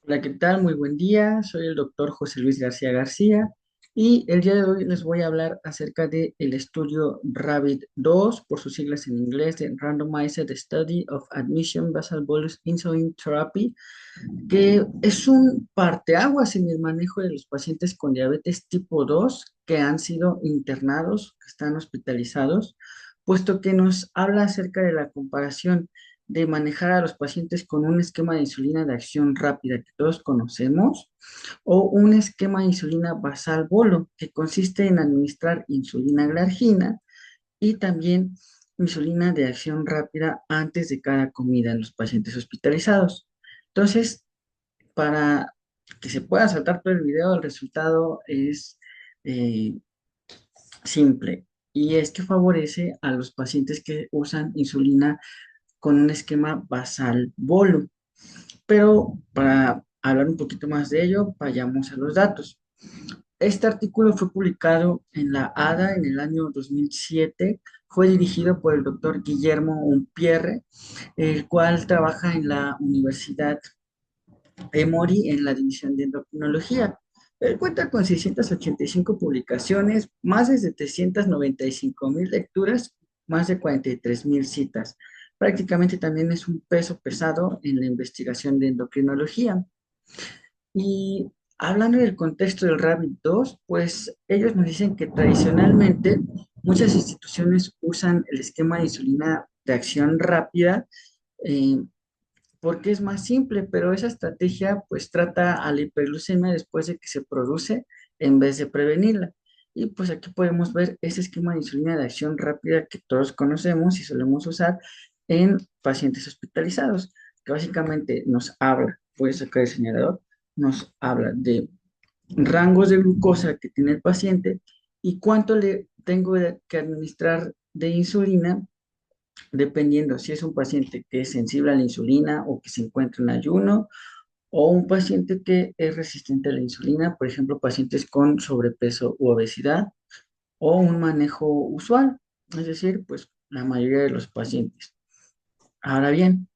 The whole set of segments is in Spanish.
Hola, ¿qué tal? Muy buen día. Soy el doctor José Luis García García y el día de hoy les voy a hablar acerca del estudio RABBIT-2, por sus siglas en inglés, de Randomized Study of Admission Basal Bolus Insulin Therapy, que es un parteaguas en el manejo de los pacientes con diabetes tipo 2 que han sido internados, que están hospitalizados, puesto que nos habla acerca de la comparación de manejar a los pacientes con un esquema de insulina de acción rápida que todos conocemos o un esquema de insulina basal bolo que consiste en administrar insulina glargina y también insulina de acción rápida antes de cada comida en los pacientes hospitalizados. Entonces, para que se pueda saltar todo el video, el resultado es eh, simple y es que favorece a los pacientes que usan insulina con un esquema basal bolo. Pero para hablar un poquito más de ello, vayamos a los datos. Este artículo fue publicado en la ADA en el año 2007. Fue dirigido por el doctor Guillermo Umpierre, el cual trabaja en la Universidad Emory en la división de endocrinología. Él cuenta con 685 publicaciones, más de 795,000 lecturas, más de 43,000 citas. Prácticamente también es un peso pesado en la investigación de endocrinología. Y hablando del contexto del Rabbit 2, pues ellos nos dicen que tradicionalmente muchas instituciones usan el esquema de insulina de acción rápida eh, porque es más simple, pero esa estrategia pues trata a la hiperglucemia después de que se produce en vez de prevenirla. Y pues aquí podemos ver ese esquema de insulina de acción rápida que todos conocemos y solemos usar en pacientes hospitalizados, que básicamente nos habla, puede sacar el señalador, nos habla de rangos de glucosa que tiene el paciente y cuánto le tengo que administrar de insulina dependiendo si es un paciente que es sensible a la insulina o que se encuentra en ayuno, o un paciente que es resistente a la insulina, por ejemplo, pacientes con sobrepeso u obesidad, o un manejo usual, es decir, pues la mayoría de los pacientes. Ahora bien,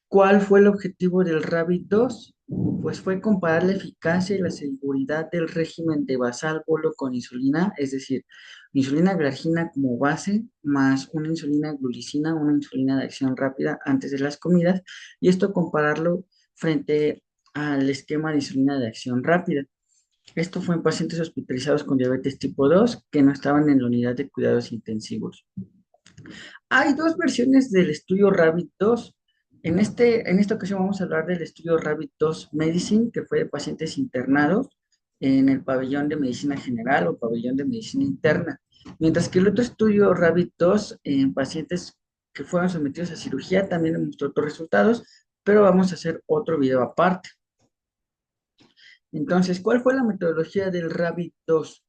¿cuál fue el objetivo del Rabbit 2? Pues fue comparar la eficacia y la seguridad del régimen de basal bolo con insulina, es decir, insulina glargina como base, más una insulina glulicina, una insulina de acción rápida antes de las comidas, y esto compararlo frente al esquema de insulina de acción rápida. Esto fue en pacientes hospitalizados con diabetes tipo 2 que no estaban en la unidad de cuidados intensivos. Hay dos versiones del estudio Rabbit 2. En esta ocasión vamos a hablar del estudio Rabbit 2 Medicine, que fue de pacientes internados en el pabellón de medicina general o pabellón de medicina interna. Mientras que el otro estudio Rabbit 2 en pacientes que fueron sometidos a cirugía también mostró otros resultados, pero vamos a hacer otro video aparte. Entonces, ¿cuál fue la metodología del Rabbit 2?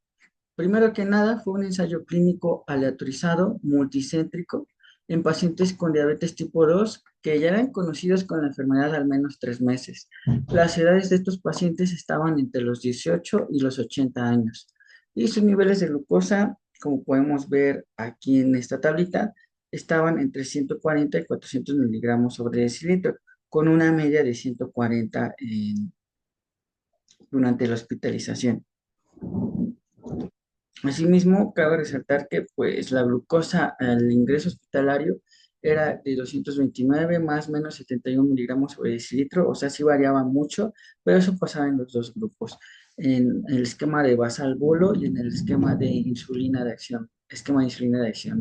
Primero que nada, fue un ensayo clínico aleatorizado, multicéntrico, en pacientes con diabetes tipo 2 que ya eran conocidos con la enfermedad al menos 3 meses. Las edades de estos pacientes estaban entre los 18 y los 80 años. Y sus niveles de glucosa, como podemos ver aquí en esta tablita, estaban entre 140 y 400 miligramos sobre decilitro, con una media de 140 durante la hospitalización. Asimismo, cabe resaltar que pues, la glucosa al ingreso hospitalario era de 229 más o menos 71 miligramos sobre decilitro, o sea, sí variaba mucho, pero eso pasaba en los dos grupos, en el esquema de basal bolo y en el esquema de insulina de acción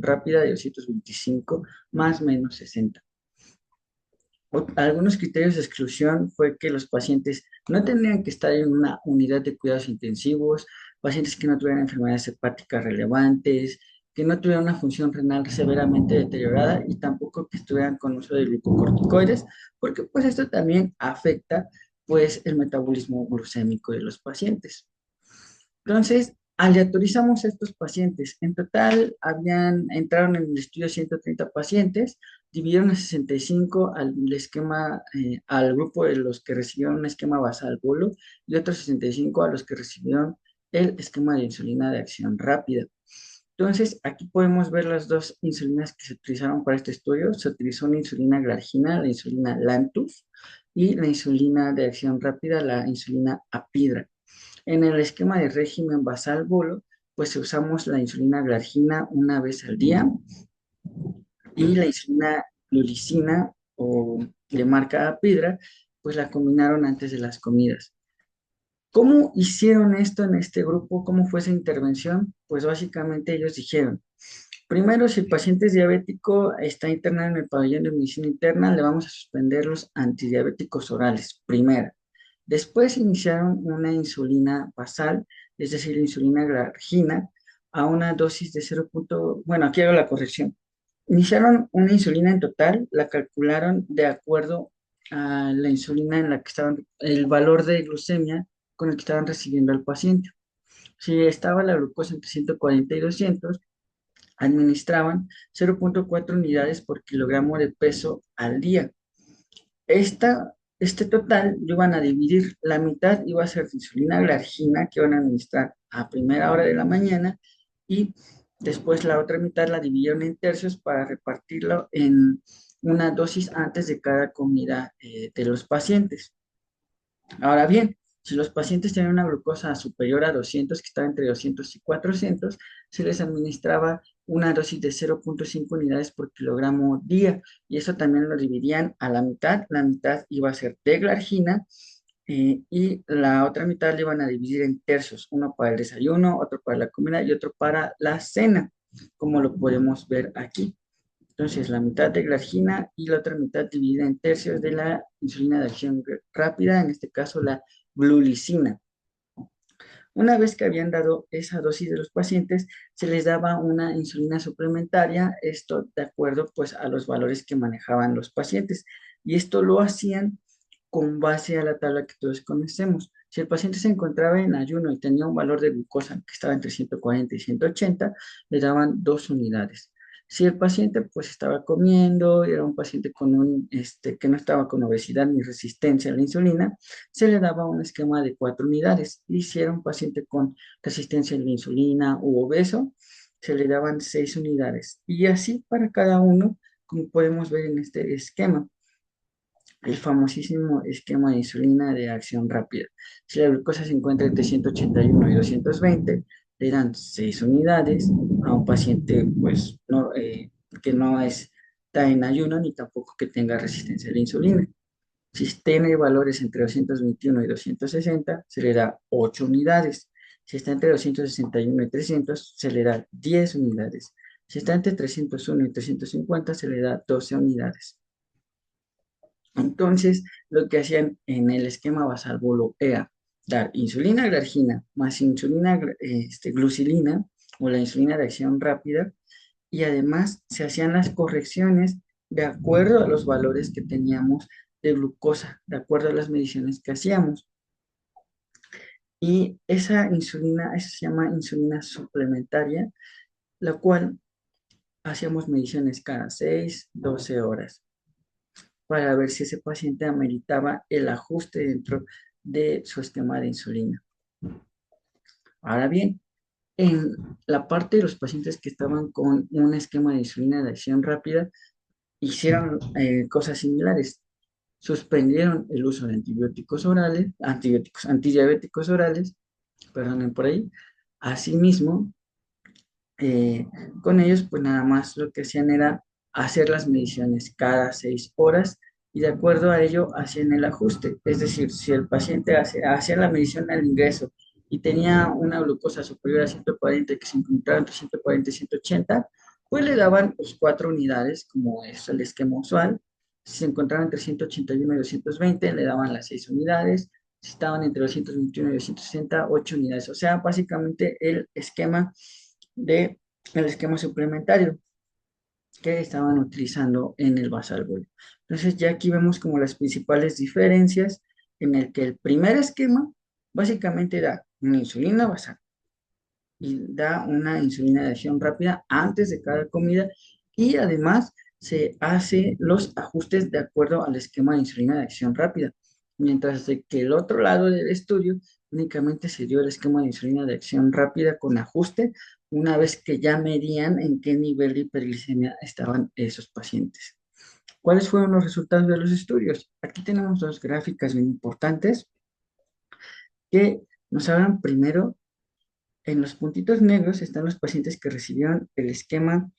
rápida de 225 más o menos 60. Algunos criterios de exclusión fue que los pacientes no tendrían que estar en una unidad de cuidados intensivos, pacientes que no tuvieran enfermedades hepáticas relevantes, que no tuvieran una función renal severamente deteriorada y tampoco que estuvieran con uso de glucocorticoides, porque pues esto también afecta pues el metabolismo glucémico de los pacientes. Entonces, aleatorizamos a estos pacientes. En total, entraron en el estudio 130 pacientes, dividieron a 65 al grupo de los que recibieron un esquema basal bolo y otros 65 a los que recibieron el esquema de insulina de acción rápida. Entonces, aquí podemos ver las dos insulinas que se utilizaron para este estudio. Se utilizó una insulina glargina, la insulina Lantus, y la insulina de acción rápida, la insulina Apidra. En el esquema de régimen basal bolo, pues usamos la insulina glargina una vez al día y la insulina glulicina o de marca Apidra, pues la combinaron antes de las comidas. ¿Cómo hicieron esto en este grupo? ¿Cómo fue esa intervención? Pues básicamente ellos dijeron, primero, si el paciente es diabético, está internado en el pabellón de medicina interna, le vamos a suspender los antidiabéticos orales, primera. Después iniciaron una insulina basal, es decir, insulina glargina, a una dosis de 0. Bueno, aquí hago la corrección. Iniciaron una insulina en total, la calcularon de acuerdo a la insulina en la que estaban, el valor de glucemia con el que estaban recibiendo al paciente. Si estaba la glucosa entre 140 y 200, administraban 0,4 unidades por kilogramo de peso al día. Este total lo iban a dividir, la mitad iba a ser de insulina glargina que iban a administrar a primera hora de la mañana y después la otra mitad la dividieron en tercios para repartirlo en una dosis antes de cada comida de los pacientes. Ahora bien, si los pacientes tienen una glucosa superior a 200, que está entre 200 y 400, se les administraba una dosis de 0,5 unidades por kilogramo día, y eso también lo dividían a la mitad iba a ser de glargina, y la otra mitad le iban a dividir en tercios, uno para el desayuno, otro para la comida y otro para la cena, como lo podemos ver aquí. Entonces, la mitad de glargina y la otra mitad dividida en tercios de la insulina de acción rápida, en este caso la glulicina. Una vez que habían dado esa dosis de los pacientes, se les daba una insulina suplementaria, esto de acuerdo pues a los valores que manejaban los pacientes. Y esto lo hacían con base a la tabla que todos conocemos. Si el paciente se encontraba en ayuno y tenía un valor de glucosa que estaba entre 140 y 180, le daban 2 unidades. Si el paciente pues estaba comiendo, era un paciente con que no estaba con obesidad ni resistencia a la insulina, se le daba un esquema de 4 unidades. Y si era un paciente con resistencia a la insulina u obeso, se le daban 6 unidades. Y así para cada uno, como podemos ver en este esquema, el famosísimo esquema de insulina de acción rápida. Si la glucosa se encuentra entre 181 y 220, le dan 6 unidades a un paciente pues, no, que no está en ayuno ni tampoco que tenga resistencia a la insulina. Si tiene valores entre 221 y 260, se le da 8 unidades. Si está entre 261 y 300, se le da 10 unidades. Si está entre 301 y 350, se le da 12 unidades. Entonces, lo que hacían en el esquema basal bolo era dar insulina glargina más insulina glucilina o la insulina de acción rápida, y además se hacían las correcciones de acuerdo a los valores que teníamos de glucosa, de acuerdo a las mediciones que hacíamos. Y esa insulina, esa se llama insulina suplementaria, la cual hacíamos mediciones cada 6, 12 horas para ver si ese paciente ameritaba el ajuste dentro de su esquema de insulina. Ahora bien, en la parte de los pacientes que estaban con un esquema de insulina de acción rápida, hicieron cosas similares. Suspendieron el uso de antibióticos orales, antidiabéticos orales, perdonen por ahí. Asimismo, eh, con ellos, pues nada más lo que hacían era hacer las mediciones cada 6 horas y de acuerdo a ello hacían el ajuste. Es decir, si el paciente hacía la medición al ingreso y tenía una glucosa superior a 140, que se encontraba entre 140 y 180, pues le daban pues, 4 unidades, como es el esquema usual. Si se encontraban entre 181 y 220, le daban las 6 unidades. Si estaban entre 221 y 260, 8 unidades. O sea, básicamente de el esquema suplementario que estaban utilizando en el basal bolo. Entonces ya aquí vemos como las principales diferencias en el que el primer esquema básicamente da una insulina basal y da una insulina de acción rápida antes de cada comida y además se hace los ajustes de acuerdo al esquema de insulina de acción rápida. Mientras de que el otro lado del estudio únicamente se dio el esquema de insulina de acción rápida con ajuste una vez que ya medían en qué nivel de hiperglicemia estaban esos pacientes. ¿Cuáles fueron los resultados de los estudios? Aquí tenemos dos gráficas bien importantes que nos hablan primero, en los puntitos negros están los pacientes que recibieron el esquema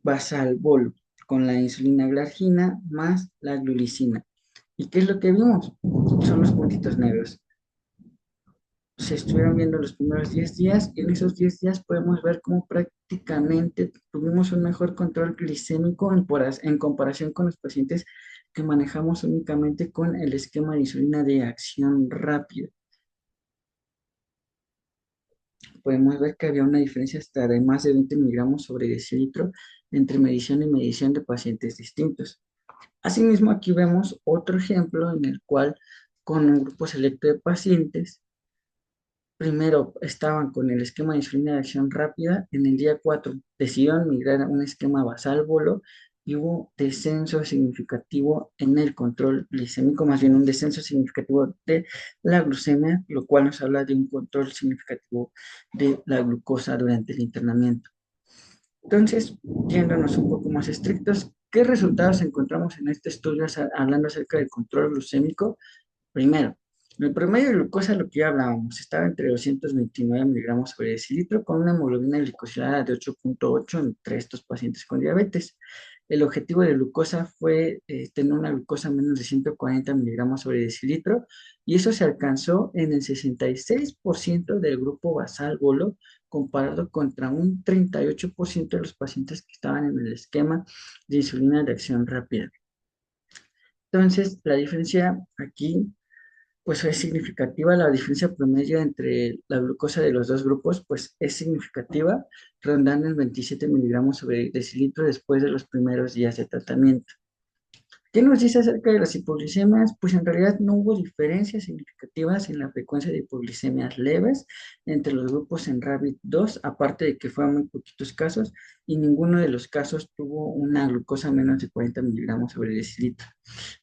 basal bolo con la insulina glargina más la glulicina. ¿Y qué es lo que vimos? Son los puntitos negros. Se estuvieron viendo los primeros 10 días y en esos 10 días podemos ver cómo prácticamente tuvimos un mejor control glicémico en comparación con los pacientes que manejamos únicamente con el esquema de insulina de acción rápida. Podemos ver que había una diferencia hasta de más de 20 miligramos sobre decilitro entre medición y medición de pacientes distintos. Asimismo, aquí vemos otro ejemplo en el cual con un grupo selecto de pacientes, primero estaban con el esquema de insulina de acción rápida, en el día 4 decidieron migrar a un esquema basal bolo y hubo descenso significativo en el control glicémico, más bien un descenso significativo de la glucemia, lo cual nos habla de un control significativo de la glucosa durante el internamiento. Entonces, yéndonos un poco más estrictos, ¿qué resultados encontramos en este estudio hablando acerca del control glucémico? Primero, el promedio de glucosa, lo que ya hablábamos, estaba entre 229 miligramos sobre decilitro con una hemoglobina glicosilada de 8.8 entre estos pacientes con diabetes. El objetivo de glucosa fue tener una glucosa menos de 140 miligramos sobre decilitro y eso se alcanzó en el 66% del grupo basal bolo comparado contra un 38% de los pacientes que estaban en el esquema de insulina de acción rápida. Entonces, la diferencia aquí pues es significativa, la diferencia promedio entre la glucosa de los dos grupos, pues es significativa, rondando en 27 miligramos sobre decilitro después de los primeros días de tratamiento. ¿Qué nos dice acerca de las hipoglicemias? Pues en realidad no hubo diferencias significativas en la frecuencia de hipoglicemias leves entre los grupos en RABIT 2, aparte de que fueron muy poquitos casos y ninguno de los casos tuvo una glucosa menos de 40 miligramos sobre decilitro.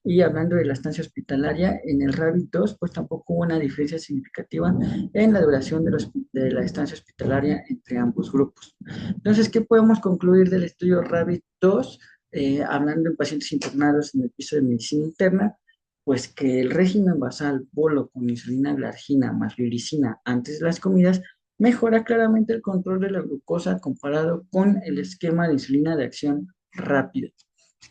Y hablando de la estancia hospitalaria, en el RABIT 2, pues tampoco hubo una diferencia significativa en la duración de la estancia hospitalaria entre ambos grupos. Entonces, ¿qué podemos concluir del estudio RABIT 2? Hablando en pacientes internados en el piso de medicina interna, pues que el régimen basal bolo con insulina glargina más glulicina antes de las comidas mejora claramente el control de la glucosa comparado con el esquema de insulina de acción rápida.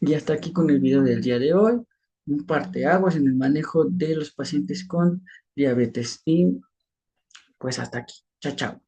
Y hasta aquí con el video del día de hoy, un parteaguas en el manejo de los pacientes con diabetes. Y pues hasta aquí. Chao, chao.